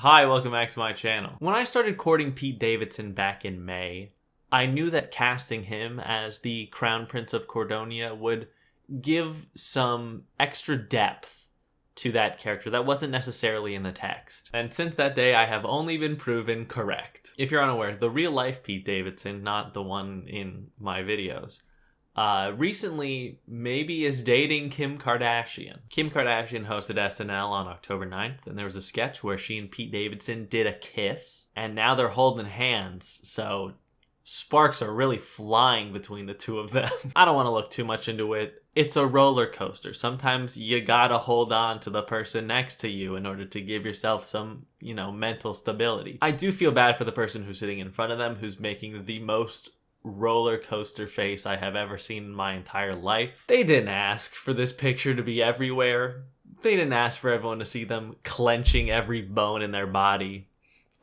Hi, welcome back to my channel. When I started courting Pete Davidson back in May, I knew that casting him as the Crown Prince of Cordonia would give some extra depth to that character that wasn't necessarily in the text. And since that day, I have only been proven correct. If you're unaware, the real-life Pete Davidson, not the one in my videos, recently maybe is dating Kim Kardashian. Kim Kardashian hosted SNL on October 9th, and there was a sketch where she and Pete Davidson did a kiss, and now they're holding hands, so sparks are really flying between the two of them. I don't want to look too much into it. It's a roller coaster. Sometimes you gotta hold on to the person next to you in order to give yourself some, mental stability. I do feel bad for the person who's sitting in front of them, who's making the most roller coaster face I have ever seen in my entire life. They didn't ask for this picture to be everywhere. They didn't ask for everyone to see them clenching every bone in their body.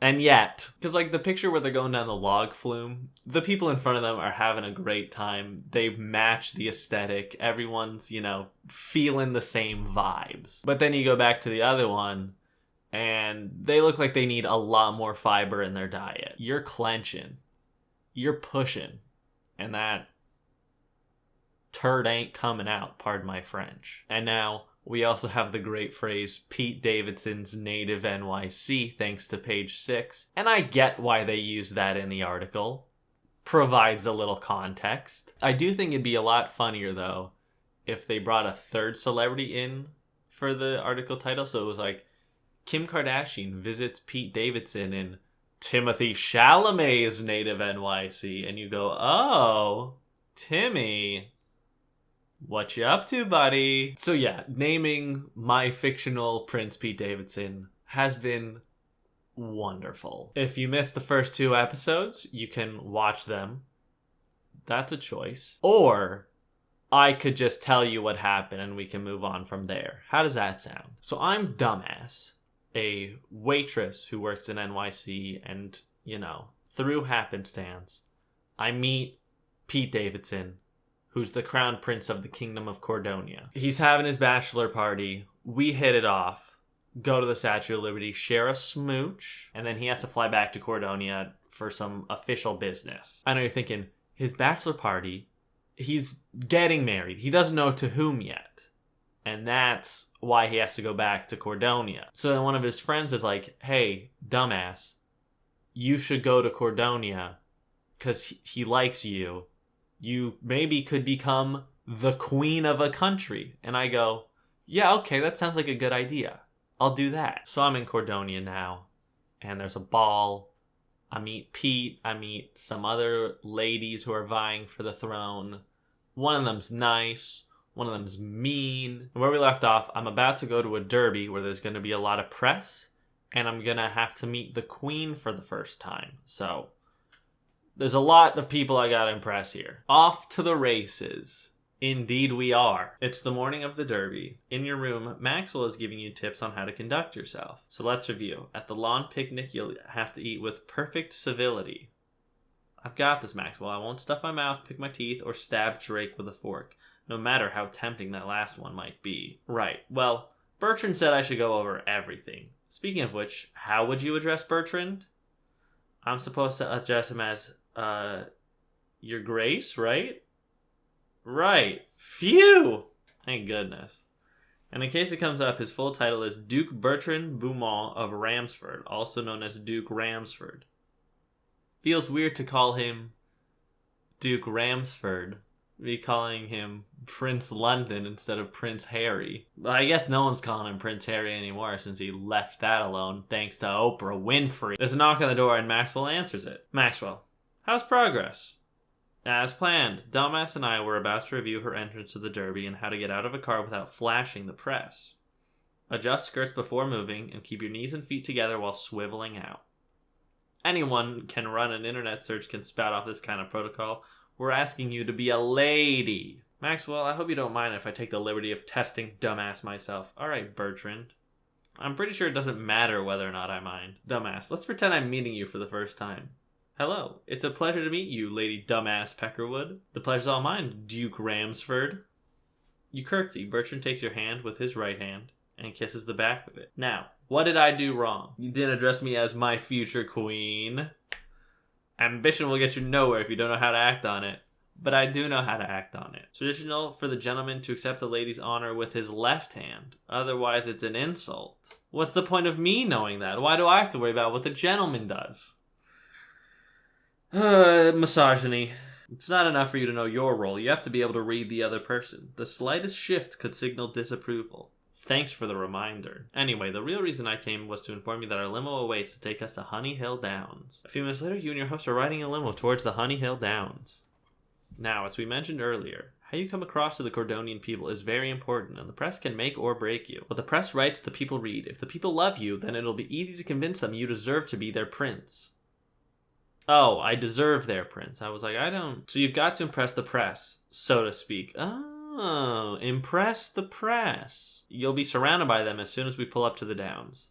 And yet, because the picture where they're going down the log flume, the people in front of them are having a great time. They match the aesthetic. Everyone's, feeling the same vibes. But then you go back to the other one, and they look like they need a lot more fiber in their diet. You're clenching. You're pushing, and that turd ain't coming out, pardon my French. And now we also have the great phrase Pete Davidson's native NYC, thanks to page 6. And I get why they use that in the article. Provides a little context. I do think it'd be a lot funnier, though, if they brought a third celebrity in for the article title. So it was like, Kim Kardashian visits Pete Davidson in Timothy Chalamet's native NYC, and you go, oh, Timmy, what you up to, buddy? So yeah, naming my fictional Prince Pete Davidson has been wonderful. If you missed the first 2 episodes, you can watch them. That's a choice. Or I could just tell you what happened and we can move on from there. How does that sound? So I'm Dumbass, a waitress who works in NYC, and, through happenstance, I meet Pete Davidson, who's the crown prince of the kingdom of Cordonia. He's having his bachelor party. We hit it off, go to the Statue of Liberty, share a smooch, and then he has to fly back to Cordonia for some official business. I know you're thinking, his bachelor party, he's getting married. He doesn't know to whom yet. And that's why he has to go back to Cordonia. So then one of his friends is like, hey, dumbass, you should go to Cordonia because he likes you. You maybe could become the queen of a country. And I go, yeah, okay, that sounds like a good idea. I'll do that. So I'm in Cordonia now, and there's a ball. I meet Pete. I meet some other ladies who are vying for the throne. One of them's nice. One of them's mean. And where we left off, I'm about to go to a derby where there's going to be a lot of press, and I'm going to have to meet the queen for the first time. So there's a lot of people I got to impress here. Off to the races. Indeed we are. It's the morning of the derby. In your room, Maxwell is giving you tips on how to conduct yourself. So let's review. At the lawn picnic, you'll have to eat with perfect civility. I've got this, Maxwell. I won't stuff my mouth, pick my teeth, or stab Drake with a fork, no matter how tempting that last one might be. Right. Well, Bertrand said I should go over everything. Speaking of which, how would you address Bertrand? I'm supposed to address him as, Your Grace, right? Right. Phew! Thank goodness. And in case it comes up, his full title is Duke Bertrand Beaumont of Ramsford, also known as Duke Ramsford. Feels weird to call him Duke Ramsford. Be calling him Prince London instead of Prince Harry. But I guess no one's calling him Prince Harry anymore since he left that alone thanks to Oprah Winfrey. There's a knock on the door and Maxwell answers it. Maxwell, how's progress? As planned, Dumbass and I were about to review her entrance to the derby and how to get out of a car without flashing the press. Adjust skirts before moving and keep your knees and feet together while swiveling out. Anyone can run an internet search can spout off this kind of protocol. We're asking you to be a lady. Maxwell, I hope you don't mind if I take the liberty of testing Dumbass myself. Alright, Bertrand. I'm pretty sure it doesn't matter whether or not I mind. Dumbass, let's pretend I'm meeting you for the first time. Hello, it's a pleasure to meet you, Lady Dumbass Peckerwood. The pleasure's all mine, Duke Ramsford. You curtsy. Bertrand takes your hand with his right hand and kisses the back of it. Now, What did I do wrong? You didn't address me as my future queen. Ambition will get you nowhere if you don't know how to act on it. But I do know how to act on it. It's traditional for the gentleman to accept the lady's honor with his left hand. Otherwise, it's an insult. What's the point of me knowing that? Why do I have to worry about what the gentleman does? Misogyny. It's not enough for you to know your role. You have to be able to read the other person. The slightest shift could signal disapproval. Thanks for the reminder. Anyway, the real reason I came was to inform you that our limo awaits to take us to Honey Hill Downs. A few minutes later, you and your host are riding a limo towards the Honey Hill Downs. Now, as we mentioned earlier, how you come across to the Cordonian people is very important, and the press can make or break you. What the press writes, the people read. If the people love you, then it'll be easy to convince them you deserve to be their prince. Oh, I deserve their prince. I was like, I don't. So you've got to impress the press, so to speak. Oh, impress the press. You'll be surrounded by them as soon as we pull up to the downs.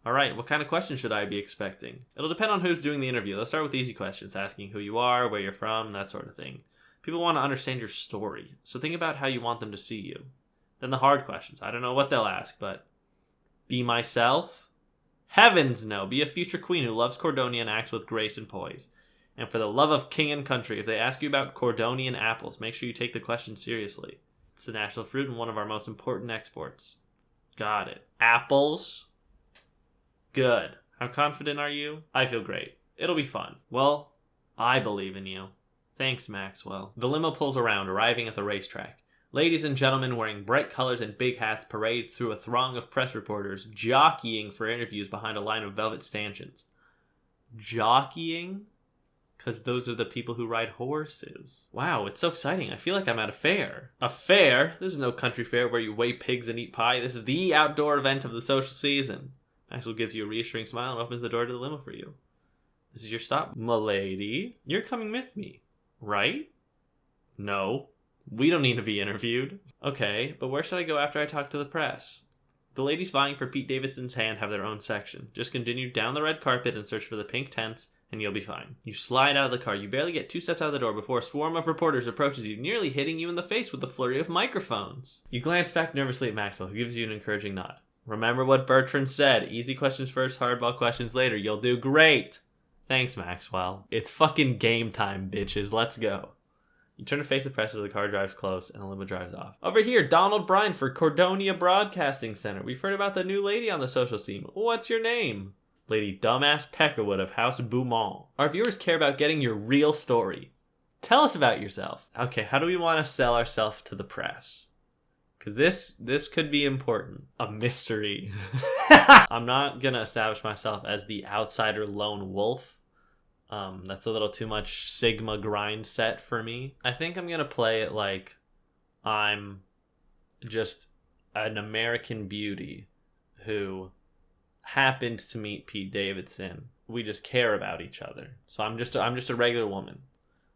All right, what kind of questions should I be expecting? It'll depend on who's doing the interview. Let's start with easy questions, asking who you are, where you're from, that sort of thing. People want to understand your story, so think about how you want them to see you. Then the hard questions. I don't know what they'll ask, but be myself? Heavens no, be a future queen who loves Cordonia and acts with grace and poise. And for the love of king and country, if they ask you about Cordonian apples, make sure you take the question seriously. It's the national fruit and one of our most important exports. Got it. Apples? Good. How confident are you? I feel great. It'll be fun. Well, I believe in you. Thanks, Maxwell. The limo pulls around, arriving at the racetrack. Ladies and gentlemen wearing bright colors and big hats parade through a throng of press reporters, jockeying for interviews behind a line of velvet stanchions. Jockeying? Because those are the people who ride horses. Wow, it's so exciting. I feel like I'm at a fair. A fair? This is no country fair where you weigh pigs and eat pie. This is the outdoor event of the social season. Maxwell gives you a reassuring smile and opens the door to the limo for you. This is your stop, m'lady. You're coming with me, right? No. We don't need to be interviewed. Okay, but where should I go after I talk to the press? The ladies vying for Pete Davidson's hand have their own section. Just continue down the red carpet and search for the pink tents, and you'll be fine. You slide out of the car. You barely get 2 steps out of the door before a swarm of reporters approaches you, nearly hitting you in the face with a flurry of microphones. You glance back nervously at Maxwell, who gives you an encouraging nod. Remember what Bertrand said. Easy questions first, hardball questions later. You'll do great. Thanks, Maxwell. It's fucking game time, bitches. Let's go. You turn to face the press as the car drives close and the limo drives off. Over here, Donald Bryan for Cordonia Broadcasting Center. We've heard about the new lady on the social scene. What's your name? Lady Dumbass Peckerwood of House Beaumont. Our viewers care about getting your real story. Tell us about yourself. Okay, how do we want to sell ourselves to the press? Because this could be important. A mystery. I'm not going to establish myself as the outsider lone wolf. That's a little too much Sigma grind set for me. I think I'm going to play it like I'm just an American beauty who happened to meet Pete Davidson. We just care about each other. So I'm just a regular woman.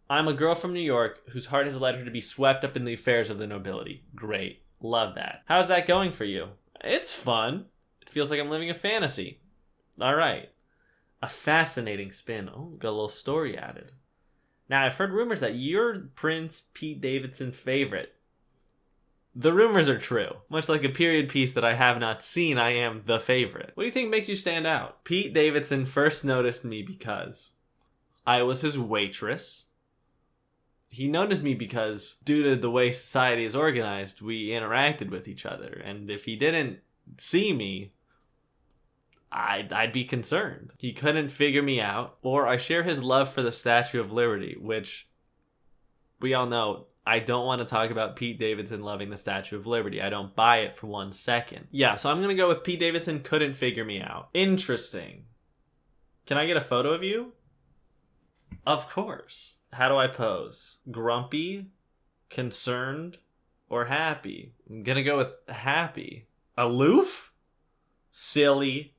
I'm a girl from New York whose heart has led her to be swept up in the affairs of the nobility. Great. Love that. How's that going for you? It's fun. It feels like I'm living a fantasy. All right. A fascinating spin. Oh, got a little story added. Now, I've heard rumors that you're Prince Pete Davidson's favorite. The rumors are true. Much like a period piece that I have not seen, I am the favorite. What do you think makes you stand out? Pete Davidson first noticed me because I was his waitress. He noticed me because, due to the way society is organized, we interacted with each other. And if he didn't see me, I'd be concerned. He couldn't figure me out. Or I share his love for the Statue of Liberty, which we all know. I don't want to talk about Pete Davidson loving the Statue of Liberty. I don't buy it for 1 second. Yeah, so I'm going to go with Pete Davidson couldn't figure me out. Interesting. Can I get a photo of you? Of course. How do I pose? Grumpy, concerned, or happy? I'm going to go with happy. Aloof? Silly?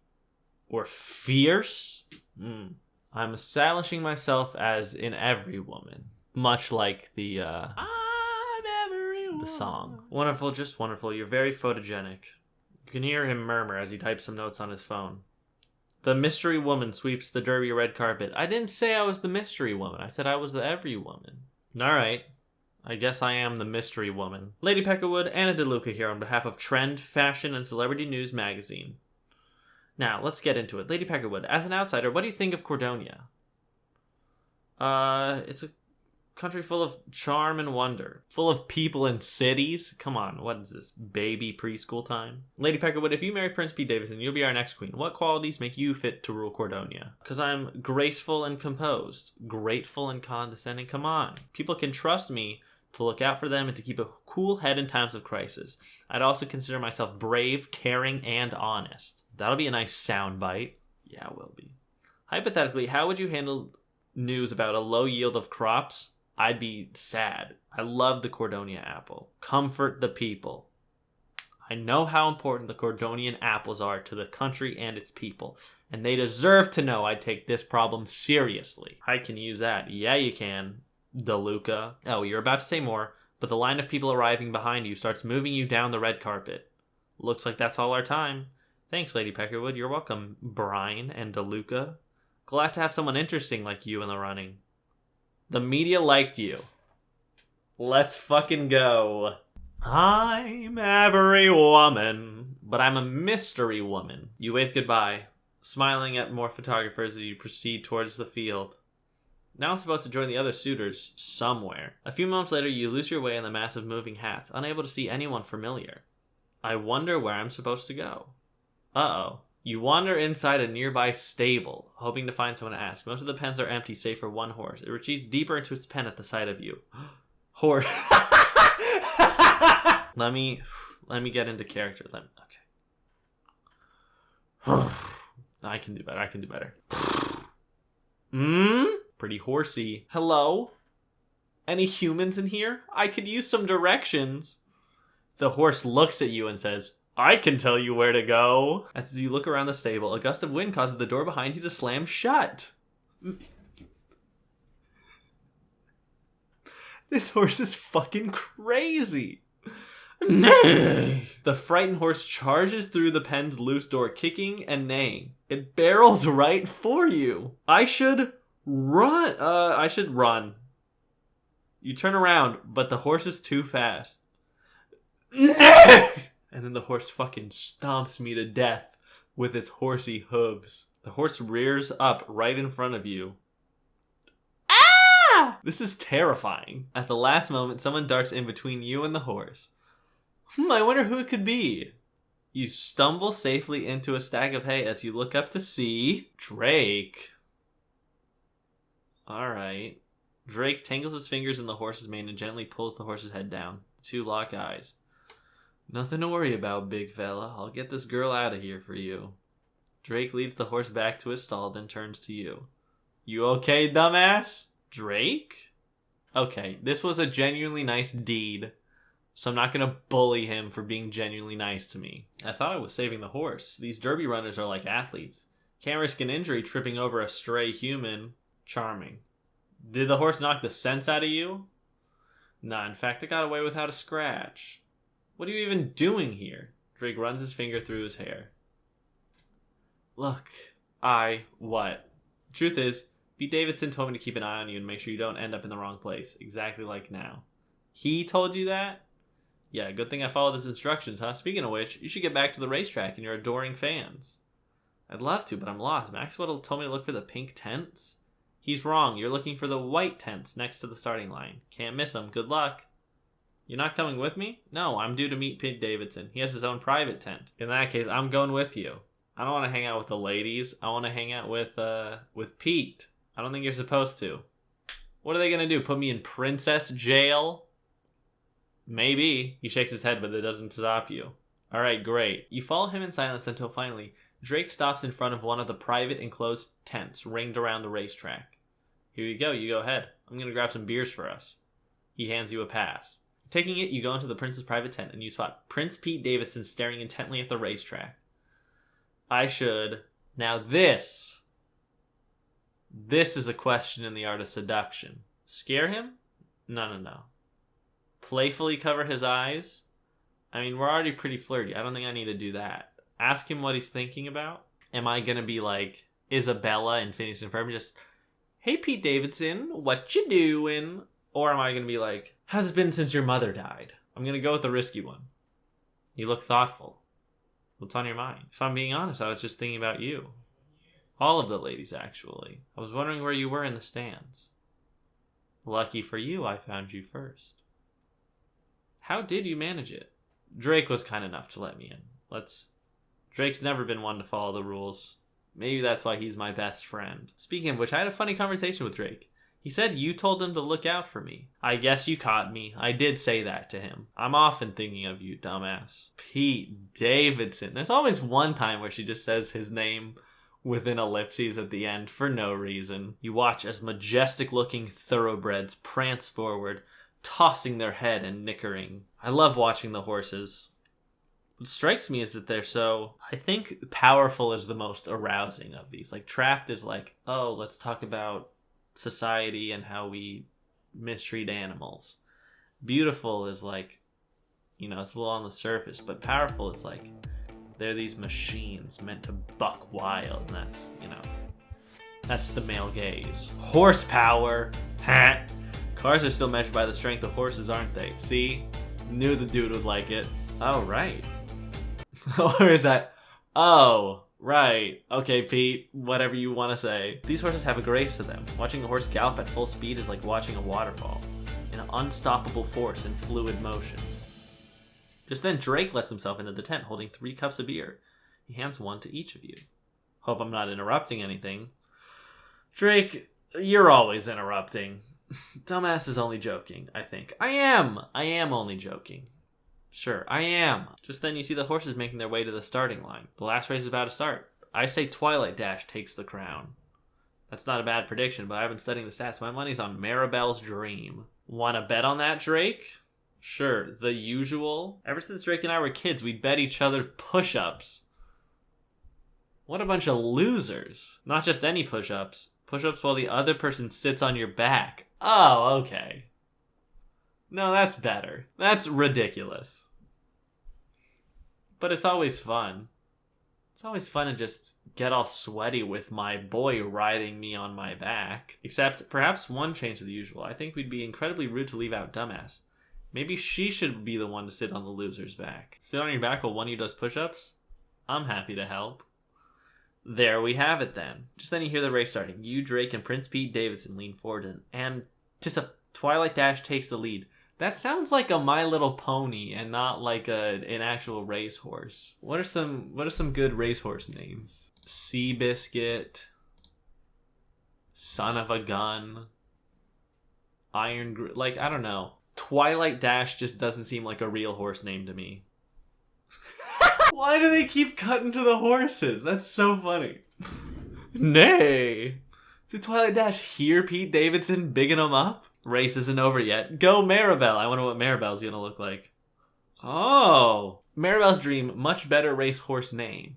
Or fierce? I'm establishing myself as in every woman. Much like the song. Wonderful, just wonderful. You're very photogenic. You can hear him murmur as he types some notes on his phone. The mystery woman sweeps the derby red carpet. I didn't say I was the mystery woman. I said I was the every woman. Alright. I guess I am the mystery woman. Lady Peckerwood, Anna DeLuca here on behalf of Trend, Fashion, and Celebrity News magazine. Now, let's get into it. Lady Peckerwood, as an outsider, what do you think of Cordonia? It's a country full of charm and wonder. Full of people and cities. Come on, what is this? Baby preschool time? Lady Peckerwood, if you marry Prince Pete Davidson, you'll be our next queen. What qualities make you fit to rule Cordonia? Because I'm graceful and composed. Grateful and condescending. Come on. People can trust me to look out for them and to keep a cool head in times of crisis. I'd also consider myself brave, caring, and honest. That'll be a nice sound bite. Yeah, it will be. Hypothetically, how would you handle news about a low yield of crops? I'd be sad. I love the Cordonia apple. Comfort the people. I know how important the Cordonian apples are to the country and its people, and they deserve to know I take this problem seriously. I can use that. Yeah, you can, DeLuca. Oh, you're about to say more, but the line of people arriving behind you starts moving you down the red carpet. Looks like that's all our time. Thanks, Lady Peckerwood. You're welcome, Brine and DeLuca. Glad to have someone interesting like you in the running. The media liked you. Let's fucking go. I'm every woman, but I'm a mystery woman. You wave goodbye, smiling at more photographers as you proceed towards the field. Now I'm supposed to join the other suitors somewhere. A few moments later, you lose your way in the mass of moving hats, unable to see anyone familiar. I wonder where I'm supposed to go. Uh-oh. You wander inside a nearby stable, hoping to find someone to ask. Most of the pens are empty, save for one horse. It retreats deeper into its pen at the sight of you. Horse. Let me get into character. Okay. I can do better. Pretty horsey. Hello? Any humans in here? I could use some directions. The horse looks at you and says, I can tell you where to go. As you look around the stable, a gust of wind causes the door behind you to slam shut. This horse is fucking crazy. Neigh! The frightened horse charges through the pen's loose door, kicking and neighing. It barrels right for you. I should run. You turn around, but the horse is too fast. Neigh! And then the horse fucking stomps me to death with its horsey hooves. The horse rears up right in front of you. Ah! This is terrifying. At the last moment, someone darts in between you and the horse. I wonder who it could be. You stumble safely into a stack of hay as you look up to see Drake. Alright. Drake tangles his fingers in the horse's mane and gently pulls the horse's head down. The two lock eyes. Nothing to worry about, big fella. I'll get this girl out of here for you. Drake leads the horse back to his stall, then turns to you. You okay, dumbass? Drake? Okay, this was a genuinely nice deed, so I'm not gonna bully him for being genuinely nice to me. I thought I was saving the horse. These derby runners are like athletes. Can't risk an injury tripping over a stray human. Charming. Did the horse knock the sense out of you? Nah, in fact, it got away without a scratch. What are you even doing here? Drake runs his finger through his hair. Look, what? Truth is, Pete Davidson told me to keep an eye on you and make sure you don't end up in the wrong place. Exactly like now. He told you that? Yeah, good thing I followed his instructions, huh? Speaking of which, you should get back to the racetrack and your adoring fans. I'd love to, but I'm lost. Maxwell told me to look for the pink tents. He's wrong. You're looking for the white tents next to the starting line. Can't miss them. Good luck. You're not coming with me? No, I'm due to meet Pete Davidson. He has his own private tent. In that case, I'm going with you. I don't want to hang out with the ladies. I want to hang out with Pete. I don't think you're supposed to. What are they going to do? Put me in princess jail? Maybe. He shakes his head, but it doesn't stop you. Alright, great. You follow him in silence until finally, Drake stops in front of one of the private enclosed tents ringed around the racetrack. Here you go ahead. I'm going to grab some beers for us. He hands you a pass. Taking it, you go into the prince's private tent and you spot Prince Pete Davidson staring intently at the racetrack. Now this is a question in the art of seduction. Scare him? No. Playfully cover his eyes? I mean, we're already pretty flirty. I don't think I need to do that. Ask him what he's thinking about. Am I going to be like Isabella in Phineas and Ferb? Just, hey, Pete Davidson, what you doing? Or am I going to be like, how's it been since your mother died? I'm going to go with the risky one. You look thoughtful. What's on your mind? If I'm being honest, I was just thinking about you. All of the ladies, actually. I was wondering where you were in the stands. Lucky for you, I found you first. How did you manage it? Drake was kind enough to let me in. Drake's never been one to follow the rules. Maybe that's why he's my best friend. Speaking of which, I had a funny conversation with Drake. He said you told him to look out for me. I guess you caught me. I did say that to him. I'm often thinking of you, dumbass. Pete Davidson. There's always one time where she just says his name with an ellipses at the end for no reason. You watch as majestic-looking thoroughbreds prance forward, tossing their head and nickering. I love watching the horses. What strikes me is that they're so... I think powerful is the most arousing of these. Like, Trapped is like, oh, let's talk about society and how we mistreat animals. Beautiful is like, you know, it's a little on the surface, but powerful is like, they're these machines meant to buck wild, and that's, you know, that's the male gaze. Horsepower! Ha! Cars are still measured by the strength of horses, aren't they? See? Knew the dude would like it. Oh, right. Or is that... Oh, right. Okay, Pete, whatever you want to say. These horses have a grace to them. Watching a horse gallop at full speed is like watching a waterfall. An unstoppable force in fluid motion. Just then, Drake lets himself into the tent holding 3 cups of beer. He hands one to each of you. Hope I'm not interrupting anything. Drake, you're always interrupting. Dumbass is only joking, I think. I am only joking. Sure, I am. Just then you see the horses making their way to the starting line. The last race is about to start. I say Twilight Dash takes the crown. That's not a bad prediction, but I've been studying the stats. My money's on Maribel's Dream. Wanna bet on that, Drake? Sure, the usual. Ever since Drake and I were kids, we'd bet each other push-ups. What a bunch of losers. Not just any push-ups. Push-ups while the other person sits on your back. Oh, okay. No, that's better. That's ridiculous. But it's always fun. It's always fun to just get all sweaty with my boy riding me on my back. Except, perhaps one change to the usual. I think we'd be incredibly rude to leave out Dumbass. Maybe she should be the one to sit on the loser's back. Sit on your back while one of you does push-ups? I'm happy to help. There we have it then. Just then you hear the race starting. You, Drake, and Prince Pete Davidson lean forward and just a Twilight Dash takes the lead. That sounds like a My Little Pony and not like an actual racehorse. What are some good racehorse names? Seabiscuit, Son of a Gun, like, I don't know. Twilight Dash just doesn't seem like a real horse name to me. Why do they keep cutting to the horses? That's so funny. Nay. Did Twilight Dash hear Pete Davidson bigging him up? Race isn't over yet. Go Maribel. I wonder what Maribel's gonna look like. Oh. Maribel's Dream, much better racehorse name.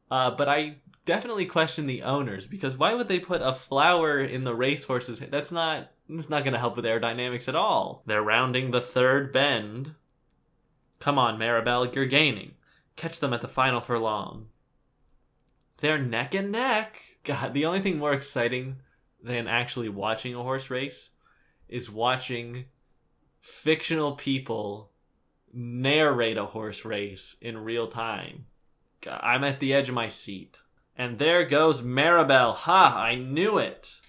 But I definitely question the owners, because why would they put a flower in the racehorse's head? It's not gonna help with aerodynamics at all. They're rounding the third bend. Come on, Maribel, you're gaining. Catch them at the final furlong. They're neck and neck. God, the only thing more exciting than actually watching a horse race is watching fictional people narrate a horse race in real time. God, I'm at the edge of my seat. And there goes Maribel. Ha, I knew it.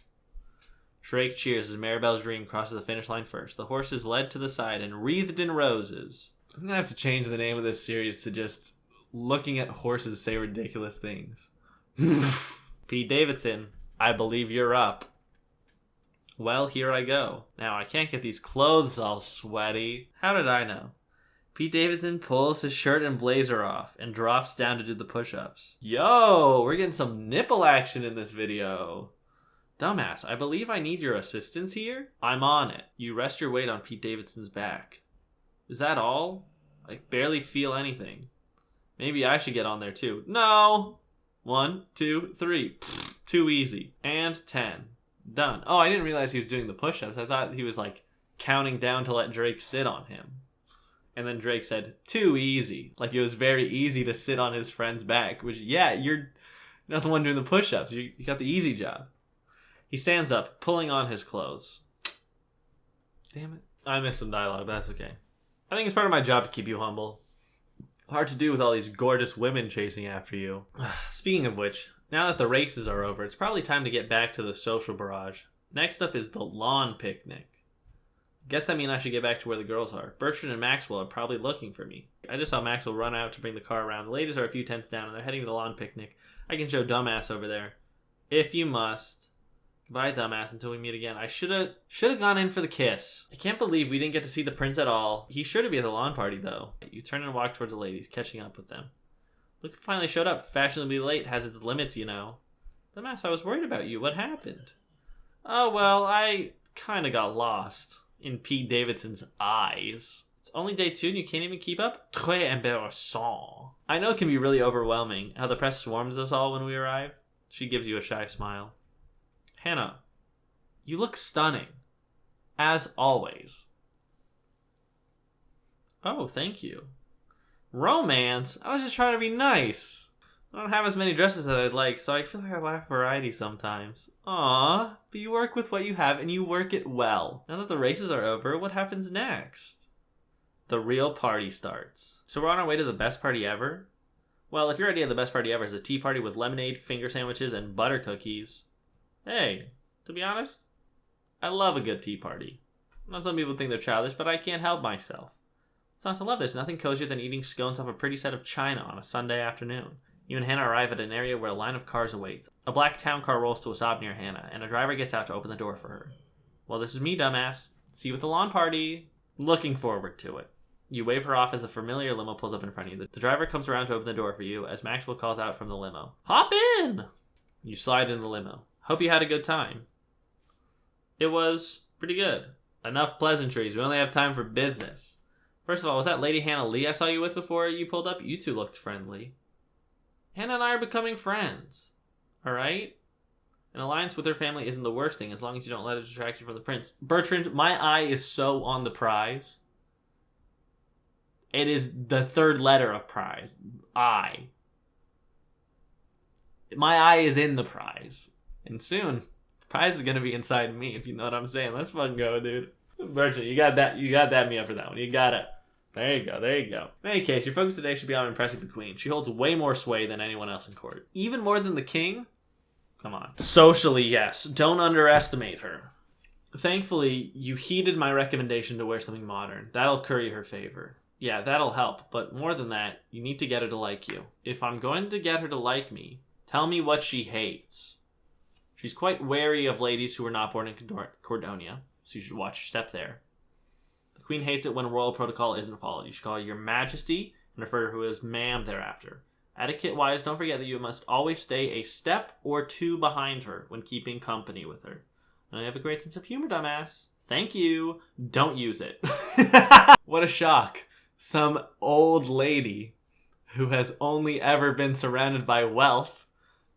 Drake cheers as Maribel's Dream crosses the finish line first. The horses led to the side and wreathed in roses. I'm going to have to change the name of this series to just looking at horses say ridiculous things. Pete Davidson, I believe you're up. Well, here I go. Now, I can't get these clothes all sweaty. How did I know? Pete Davidson pulls his shirt and blazer off and drops down to do the push-ups. Yo, we're getting some nipple action in this video. Dumbass, I believe I need your assistance here. I'm on it. You rest your weight on Pete Davidson's back. Is that all? I barely feel anything. Maybe I should get on there too. No! 1, 2, 3. Too easy. And 10. Done. Oh, I didn't realize he was doing the push-ups. I thought he was like counting down to let Drake sit on him. And then Drake said, too easy. Like it was very easy to sit on his friend's back. Which, yeah, you're not the one doing the push-ups. You got the easy job. He stands up, pulling on his clothes. Damn it. I missed some dialogue, but that's okay. I think it's part of my job to keep you humble. Hard to do with all these gorgeous women chasing after you. Speaking of which, now that the races are over, it's probably time to get back to the social barrage. Next up is the lawn picnic. Guess that means I should get back to where the girls are. Bertrand and Maxwell are probably looking for me. I just saw Maxwell run out to bring the car around. The ladies are a few tents down and they're heading to the lawn picnic. I can show dumbass over there. If you must. Goodbye, dumbass, until we meet again. I should have gone in for the kiss. I can't believe we didn't get to see the prince at all. He's sure to be at the lawn party, though. You turn and walk towards the ladies, catching up with them. Look who finally showed up. Fashionably late has its limits, you know. Dumbass, I was worried about you. What happened? Oh, well, I kind of got lost in Pete Davidson's eyes. It's only day 2 and you can't even keep up? Très embarrassant. I know it can be really overwhelming how the press swarms us all when we arrive. She gives you a shy smile. Hannah, you look stunning. As always. Oh, thank you. Romance? I was just trying to be nice. I don't have as many dresses as I'd like, so I feel like I lack variety sometimes. Aww, but you work with what you have and you work it well. Now that the races are over, what happens next? The real party starts. So we're on our way to the best party ever? Well, if your idea of the best party ever is a tea party with lemonade, finger sandwiches, and butter cookies, hey, to be honest, I love a good tea party. I know some people think they're childish, but I can't help myself. It's not to love. There's nothing cozier than eating scones off a pretty set of china on a Sunday afternoon. You and Hannah arrive at an area where a line of cars awaits. A black town car rolls to a stop near Hannah, and a driver gets out to open the door for her. Well, this is me, dumbass. See you at the lawn party. Looking forward to it. You wave her off as a familiar limo pulls up in front of you. The driver comes around to open the door for you as Maxwell calls out from the limo. Hop in! You slide in the limo. Hope you had a good time. It was pretty good. Enough pleasantries. We only have time for business. First of all, was that Lady Hannah Lee I saw you with before you pulled up? You two looked friendly. Hannah and I are becoming friends. Alright? An alliance with her family isn't the worst thing as long as you don't let it distract you from the prince. Bertrand, my eye is so on the prize. It is the third letter of prize. I. My eye is in the prize. And soon, the prize is going to be inside me, if you know what I'm saying. Let's fucking go, dude. Bertrand, you got that me up for that one. You got it. There you go. In any case, your focus today should be on impressing the queen. She holds way more sway than anyone else in court. Even more than the king? Come on. Socially, yes. Don't underestimate her. Thankfully, you heeded my recommendation to wear something modern. That'll curry her favor. Yeah, that'll help. But more than that, you need to get her to like you. If I'm going to get her to like me, tell me what she hates. She's quite wary of ladies who are not born in Cordonia, so you should watch your step there. The queen hates it when royal protocol isn't followed. You should call her your majesty and refer to her as ma'am thereafter. Etiquette-wise, don't forget that you must always stay a step or 2 behind her when keeping company with her. And I have a great sense of humor, dumbass. Thank you. Don't use it. What a shock. Some old lady who has only ever been surrounded by wealth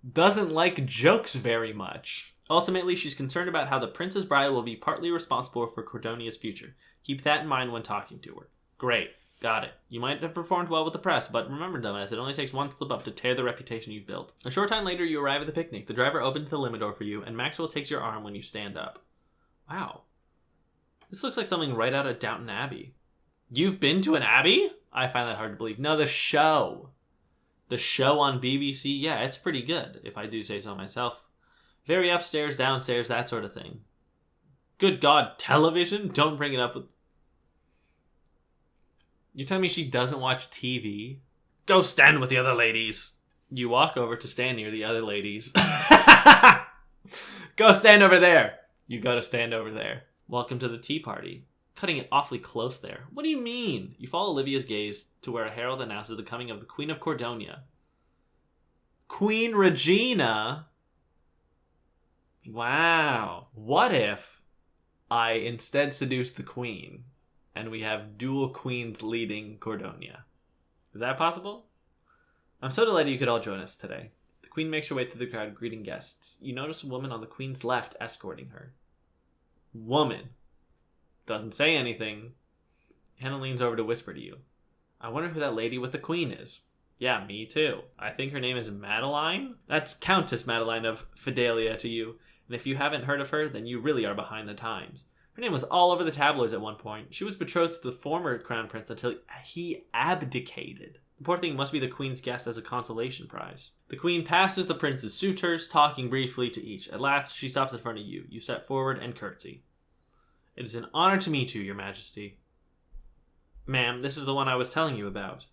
doesn't like jokes very much. Ultimately, she's concerned about how the prince's bride will be partly responsible for Cordonia's future. Keep that in mind when talking to her. Great. Got it. You might have performed well with the press, but remember, dumbass, it only takes one slip up to tear the reputation you've built. A short time later, you arrive at the picnic. The driver opens the limo door for you, and Maxwell takes your arm when you stand up. Wow. This looks like something right out of Downton Abbey. You've been to an abbey? I find that hard to believe. No, the show. The show on BBC? Yeah, it's pretty good, if I do say so myself. Very upstairs, downstairs, that sort of thing. Good God, television? Don't bring it up with... You tell me she doesn't watch TV? Go stand with the other ladies. You walk over to stand near the other ladies. Go stand over there. You go to stand over there. Welcome to the tea party. Cutting it awfully close there. What do you mean? You follow Olivia's gaze to where a herald announces the coming of the Queen of Cordonia. Queen Regina? Wow. What if I instead seduce the queen and we have dual queens leading Cordonia? Is that possible? I'm so delighted you could all join us today. The queen makes her way through the crowd greeting guests. You notice a woman on the queen's left escorting her. Woman. Doesn't say anything. Hannah leans over to whisper to you. I wonder who that lady with the queen is. Yeah, me too. I think her name is Madeline? That's Countess Madeline of Fidelia to you. And if you haven't heard of her, then you really are behind the times. Her name was all over the tabloids at one point. She was betrothed to the former crown prince until he abdicated. The poor thing must be the queen's guest as a consolation prize. The queen passes the prince's suitors, talking briefly to each. At last, she stops in front of you. You step forward and curtsy. It is an honor to meet you, your majesty. Ma'am, this is the one I was telling you about.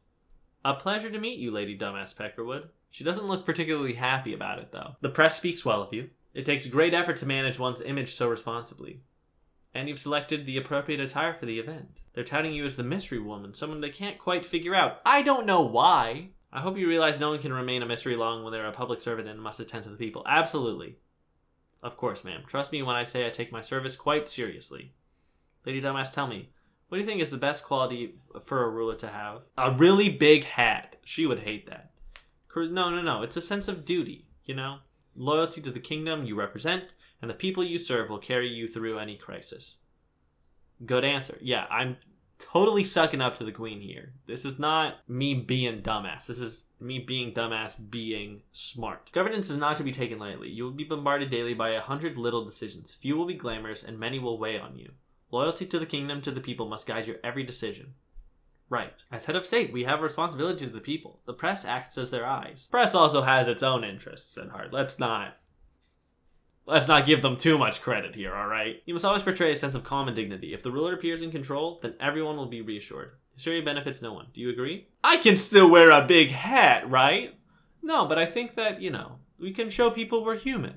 A pleasure to meet you, Lady Dumbass Peckerwood. She doesn't look particularly happy about it, though. The press speaks well of you. It takes great effort to manage one's image so responsibly. And you've selected the appropriate attire for the event. They're touting you as the mystery woman, someone they can't quite figure out. I don't know why. I hope you realize no one can remain a mystery long when they're a public servant and must attend to the people. Absolutely. Of course, ma'am. Trust me when I say I take my service quite seriously. Lady Dumbass, tell me, what do you think is the best quality for a ruler to have? A really big hat. She would hate that. No. It's a sense of duty, you know? Loyalty to the kingdom you represent, and the people you serve will carry you through any crisis. Good answer. Yeah, I'm totally sucking up to the queen here. This is not me being dumbass. This is me being dumbass being smart. Governance is not to be taken lightly. You will be bombarded daily by 100 little decisions. Few will be glamorous, and many will weigh on you. Loyalty to the kingdom, to the people, must guide your every decision. Right. As head of state, we have a responsibility to the people. The press acts as their eyes. Press also has its own interests at heart. Let's not give them too much credit here, alright? You must always portray a sense of calm and dignity. If the ruler appears in control, then everyone will be reassured. Hysteria benefits no one. Do you agree? I can still wear a big hat, right? No, but I think that, we can show people we're human.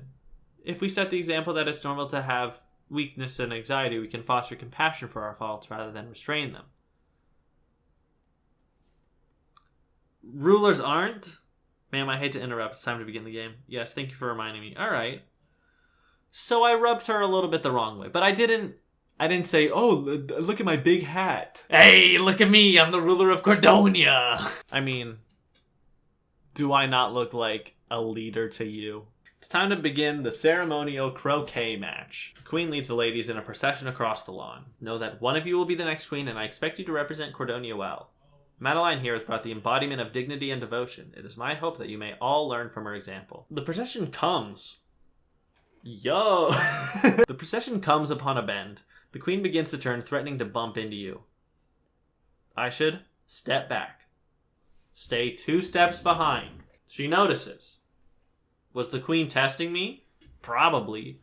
If we set the example that it's normal to have weakness and anxiety, we can foster compassion for our faults rather than restrain them. Rulers aren't? Ma'am, I hate to interrupt. It's time to begin the game. Yes, thank you for reminding me. Alright. So I rubbed her a little bit the wrong way, but I didn't say, oh, look at my big hat. Hey, look at me, I'm the ruler of Cordonia. I mean, do I not look like a leader to you? It's time to begin the ceremonial croquet match. The queen leads the ladies in a procession across the lawn. Know that one of you will be the next queen, and I expect you to represent Cordonia well. Madeline here has brought the embodiment of dignity and devotion. It is my hope that you may all learn from her example. The procession comes. Yo! The procession comes upon a bend. The queen begins to turn, threatening to bump into you. I should step back. Stay 2 steps behind. She notices. Was the queen testing me? Probably.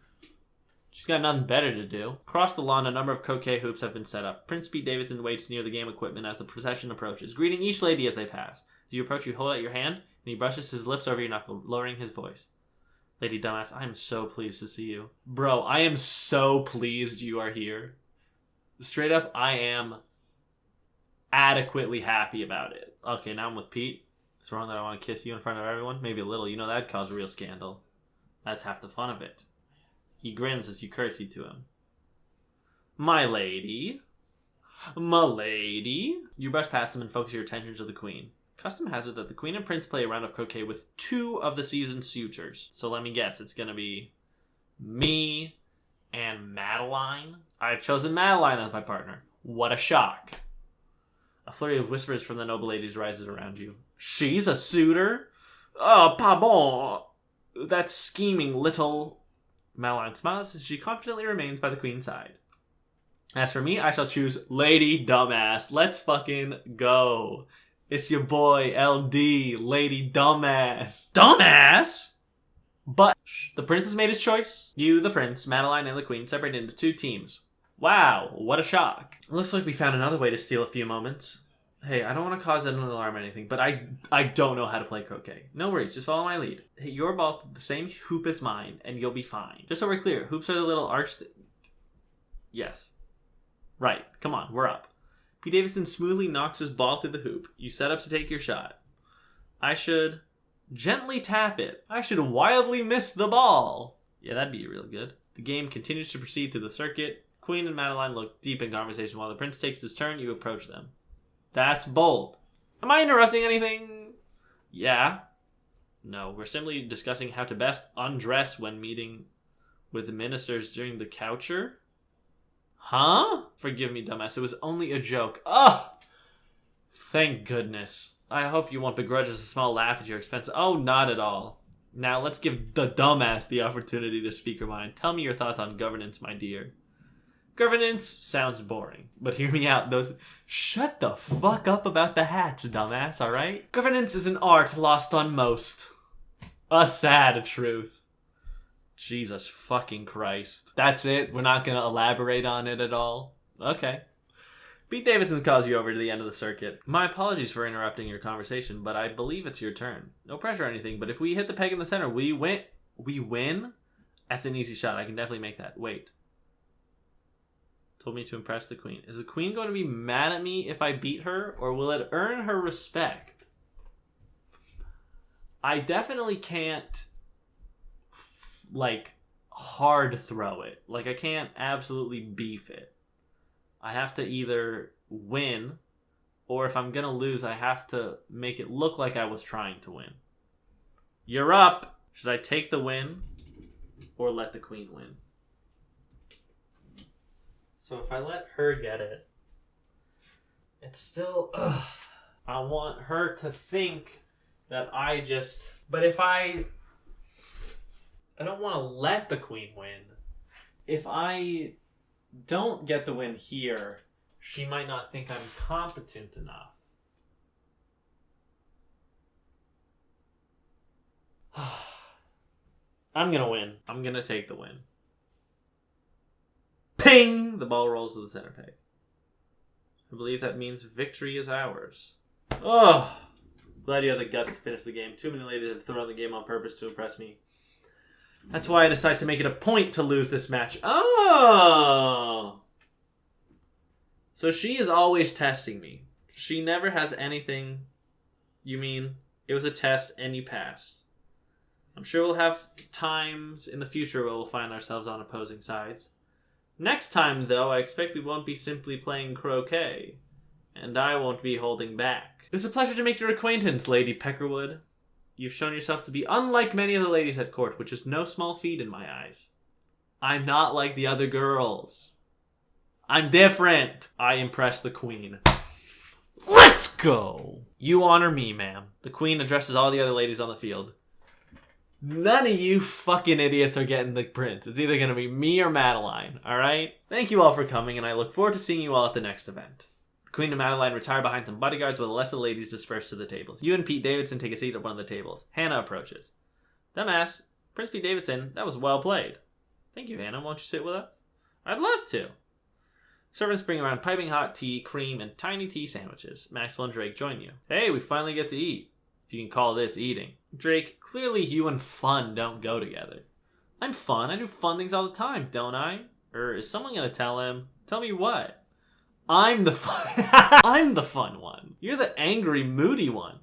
She's got nothing better to do. Across the lawn, a number of croquet hoops have been set up. Prince Pete Davidson waits near the game equipment as the procession approaches, greeting each lady as they pass. As you approach, you hold out your hand, and he brushes his lips over your knuckle, lowering his voice. Lady Dumbass, I am so pleased to see you. Bro, I am so pleased you are here. Straight up, I am adequately happy about it. Okay, now I'm with Pete. It's wrong that I want to kiss you in front of everyone? Maybe a little. That'd cause real scandal. That's half the fun of it. He grins as you curtsy to him. My lady. You brush past him and focus your attention to the queen. Custom has it that the queen and prince play a round of croquet with 2 of the season's suitors. So let me guess, it's gonna be me and Madeline. I've chosen Madeline as my partner. What a shock. A flurry of whispers from the noble ladies rises around you. She's a suitor? Oh, pardon. That scheming little... Madeline smiles as she confidently remains by the queen's side. As for me, I shall choose Lady Dumbass. Let's fucking go. It's your boy, LD, Lady Dumbass. Dumbass? But the prince has made his choice. You, the prince, Madeline, and the queen separate into 2 teams. Wow, what a shock. Looks like we found another way to steal a few moments. Hey, I don't want to cause an alarm or anything, but I don't know how to play croquet. No worries, just follow my lead. Hit your ball to the same hoop as mine, and you'll be fine. Just so we're clear, hoops are the little arch... Yes. Right, come on, we're up. Pete Davidson smoothly knocks his ball through the hoop. You set up to take your shot. I should gently tap it. I should wildly miss the ball. Yeah, that'd be real good. The game continues to proceed through the circuit. Queen and Madeline look deep in conversation while the prince takes his turn. You approach them. That's bold. Am I interrupting anything? Yeah. No, we're simply discussing how to best undress when meeting with the ministers during the coucher. Huh? Forgive me, dumbass. It was only a joke. Oh! Thank goodness. I hope you won't begrudge us a small laugh at your expense. Oh, not at all. Now, let's give the dumbass the opportunity to speak her mind. Tell me your thoughts on governance, my dear. Governance sounds boring, but hear me out. Shut the fuck up about the hats, dumbass, alright? Governance is an art lost on most. A sad truth. Jesus fucking Christ. That's it? We're not gonna elaborate on it at all? Okay. Pete Davidson calls you over to the end of the circuit. My apologies for interrupting your conversation, but I believe it's your turn. No pressure or anything, but if we hit the peg in the center, we win? We win? That's an easy shot. I can definitely make that. Wait. Told me to impress the queen. Is the queen going to be mad at me if I beat her, or will it earn her respect? I definitely can't, like, hard throw it. Like, I can't absolutely beef it. I have to either win, or if I'm going to lose, I have to make it look like I was trying to win. You're up! Should I take the win, or let the queen win? So if I let her get it, it's still, I want her to think that I just, but if I don't want to let the queen win. If I don't get the win here, she might not think I'm competent enough. I'm gonna win. I'm gonna take the win. Ping! The ball rolls to the center peg. I believe that means victory is ours. Oh! Glad you have the guts to finish the game. Too many ladies have thrown the game on purpose to impress me. That's why I decided to make it a point to lose this match. Oh! So she is always testing me. She never has anything. You mean it was a test and you passed? I'm sure we'll have times in the future where we'll find ourselves on opposing sides. Next time, though, I expect we won't be simply playing croquet. And I won't be holding back. It was a pleasure to make your acquaintance, Lady Peckerwood. You've shown yourself to be unlike many of the ladies at court, which is no small feat in my eyes. I'm not like the other girls. I'm different. I impress the queen. Let's go! You honor me, ma'am. The queen addresses all the other ladies on the field. None of you fucking idiots are getting the prince. It's either going to be me or Madeline, alright? Thank you all for coming, and I look forward to seeing you all at the next event. The queen and Madeline retire behind some bodyguards while the rest of the ladies disperse to the tables. You and Pete Davidson take a seat at one of the tables. Hannah approaches. Dumbass, Prince Pete Davidson, that was well played. Thank you, Hannah. Won't you sit with us? I'd love to. Servants bring around piping hot tea, cream, and tiny tea sandwiches. Maxwell and Drake join you. Hey, we finally get to eat. If you can call this eating. Drake, clearly you and fun don't go together. I'm fun. I do fun things all the time, don't I? Or is someone going to tell him? Tell me what? I'm the fun. I'm the fun one. You're the angry, moody one.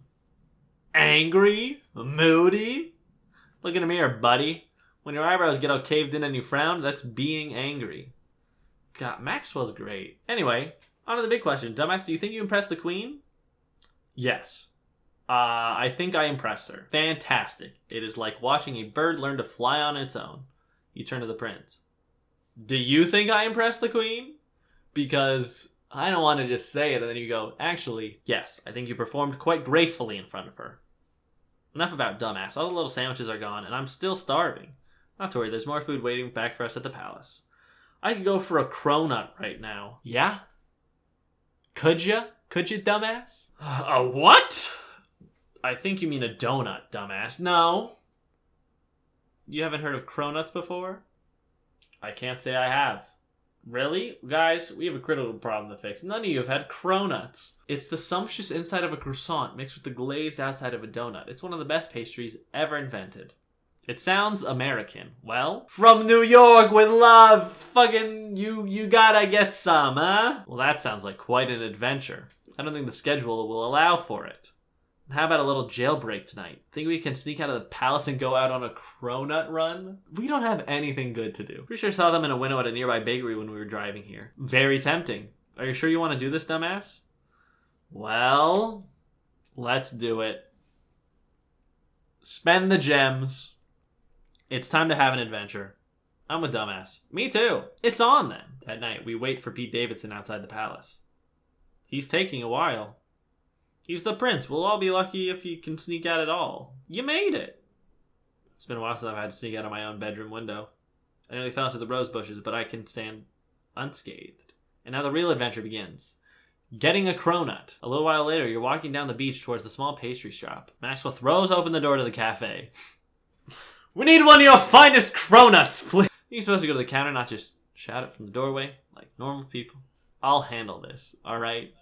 Angry? Moody? Look in the mirror, buddy. When your eyebrows get all caved in and you frown, that's being angry. God, Maxwell's great. Anyway, on to the big question. Dumbass, do you think you impressed the queen? Yes. I think I impressed her. Fantastic. It is like watching a bird learn to fly on its own. You turn to the prince. Do you think I impressed the queen? Because I don't want to just say it and then you go, actually, yes, I think you performed quite gracefully in front of her. Enough about dumbass. All the little sandwiches are gone and I'm still starving. Not to worry, there's more food waiting back for us at the palace. I could go for a cronut right now. Yeah? Could ya? Could you, dumbass? A what? I think you mean a donut, dumbass. No. You haven't heard of cronuts before? I can't say I have. Really? Guys, we have a critical problem to fix. None of you have had cronuts. It's the sumptuous inside of a croissant mixed with the glazed outside of a donut. It's one of the best pastries ever invented. It sounds American. Well, from New York with love. Fucking you gotta get some, huh? Well, that sounds like quite an adventure. I don't think the schedule will allow for it. How about a little jailbreak tonight? Think we can sneak out of the palace and go out on a cronut run? We don't have anything good to do. Pretty sure I saw them in a window at a nearby bakery when we were driving here. Very tempting. Are you sure you want to do this, dumbass? Well, let's do it. Spend the gems. It's time to have an adventure. I'm a dumbass. Me too. It's on then. That night, we wait for Pete Davidson outside the palace. He's taking a while. He's the prince. We'll all be lucky if he can sneak out at all. You made it. It's been a while since I've had to sneak out of my own bedroom window. I nearly fell into the rose bushes, but I can stand unscathed. And now the real adventure begins. Getting a cronut. A little while later, you're walking down the beach towards the small pastry shop. Maxwell throws open the door to the cafe. We need one of your finest cronuts, please. You're supposed to go to the counter, not just shout it from the doorway like normal people. I'll handle this, alright?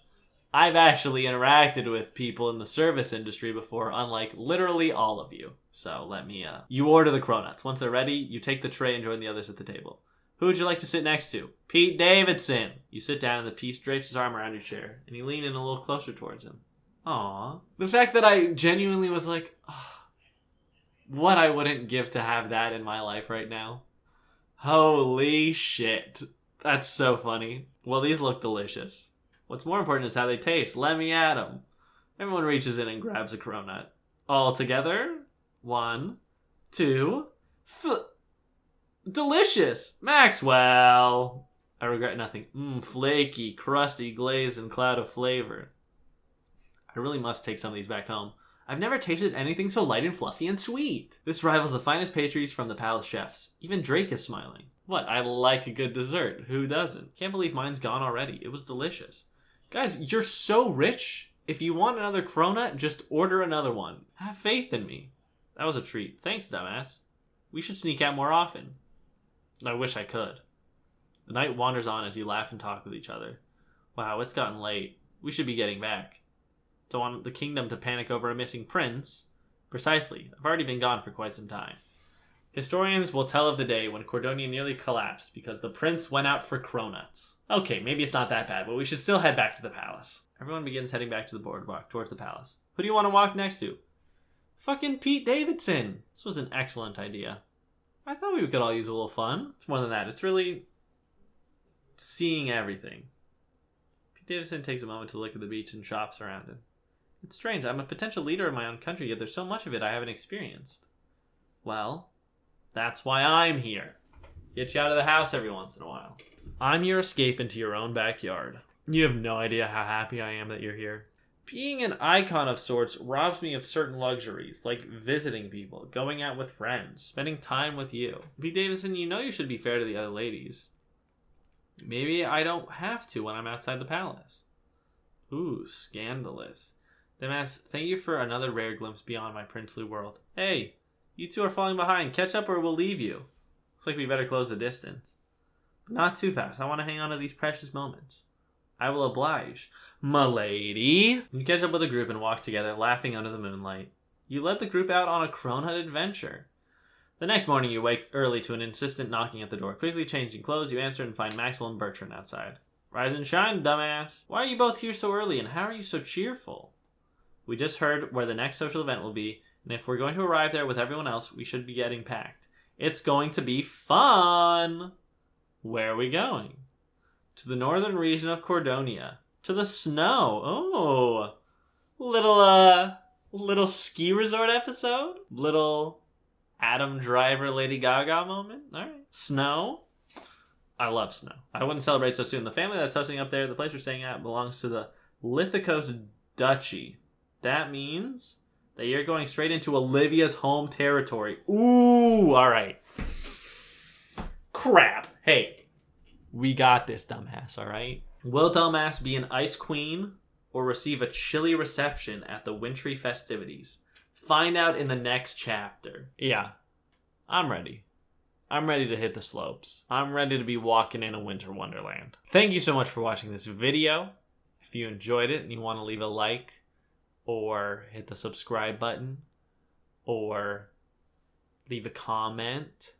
I've actually interacted with people in the service industry before, unlike literally all of you. So let me, You order the cronuts. Once they're ready, you take the tray and join the others at the table. Who would you like to sit next to? Pete Davidson. You sit down and the piece drapes his arm around your chair, and you lean in a little closer towards him. Aww. The fact that I genuinely was like, oh, what I wouldn't give to have that in my life right now. Holy shit. That's so funny. Well, these look delicious. What's more important is how they taste. Let me at them. Everyone reaches in and grabs a cronut. All together. 1, 2, delicious! Maxwell! I regret nothing. Flaky, crusty, glazed, and cloud of flavor. I really must take some of these back home. I've never tasted anything so light and fluffy and sweet. This rivals the finest pastries from the palace chefs. Even Drake is smiling. What? I like a good dessert. Who doesn't? Can't believe mine's gone already. It was delicious. Guys, you're so rich. If you want another cronut, just order another one. Have faith in me. That was a treat. Thanks, dumbass. We should sneak out more often. I wish I could. The night wanders on as you laugh and talk with each other. Wow, it's gotten late. We should be getting back. Don't want the kingdom to panic over a missing prince. Precisely. I've already been gone for quite some time. Historians will tell of the day when Cordonia nearly collapsed because the prince went out for cronuts. Okay, maybe it's not that bad, but we should still head back to the palace. Everyone begins heading back to the boardwalk towards the palace. Who do you want to walk next to? Fucking Pete Davidson. This was an excellent idea. I thought we could all use a little fun. It's more than that. It's really seeing everything. Pete Davidson takes a moment to look at the beach and shops around it. It's strange. I'm a potential leader in my own country, yet there's so much of it I haven't experienced. Well, that's why I'm here. Get you out of the house every once in a while. I'm your escape into your own backyard. You have no idea how happy I am that you're here. Being an icon of sorts robs me of certain luxuries, like visiting people, going out with friends, spending time with you. Pete Davidson, you know you should be fair to the other ladies. Maybe I don't have to when I'm outside the palace. Ooh, scandalous. Damas, thank you for another rare glimpse beyond my princely world. Hey, you two are falling behind. Catch up or we'll leave you. Looks like we better close the distance. But not too fast. I want to hang on to these precious moments. I will oblige. M'lady. You catch up with the group and walk together, laughing under the moonlight. You led the group out on a cronut adventure. The next morning, you wake early to an insistent knocking at the door. Quickly changing clothes, you answer and find Maxwell and Bertrand outside. Rise and shine, dumbass. Why are you both here so early, and how are you so cheerful? We just heard where the next social event will be, and if we're going to arrive there with everyone else, we should be getting packed. It's going to be fun! Where are we going? To the northern region of Cordonia. To the snow. Oh! Little ski resort episode? Little Adam Driver Lady Gaga moment? Alright. Snow? I love snow. I wouldn't celebrate so soon. The family that's hosting up there, the place we're staying at, belongs to the Lithicos Duchy. That means that you're going straight into Olivia's home territory. Ooh, alright. Crap. Hey, we got this, dumbass, alright? Will dumbass be an ice queen or receive a chilly reception at the wintry festivities? Find out in the next chapter. Yeah, I'm ready. I'm ready to hit the slopes. I'm ready to be walking in a winter wonderland. Thank you so much for watching this video. If you enjoyed it and you want to leave a like, or hit the subscribe button, or leave a comment,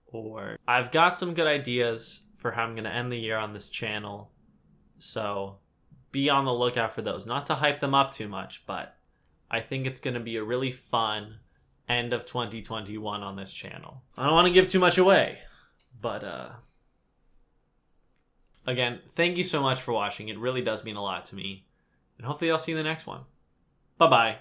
or I've got some good ideas for how I'm going to end the year on this channel, so be on the lookout for those. Not to hype them up too much, but I think it's going to be a really fun end of 2021 on this channel. I don't want to give too much away, but again, thank you so much for watching. It really does mean a lot to me, and hopefully I'll see you in the next one. Bye-bye.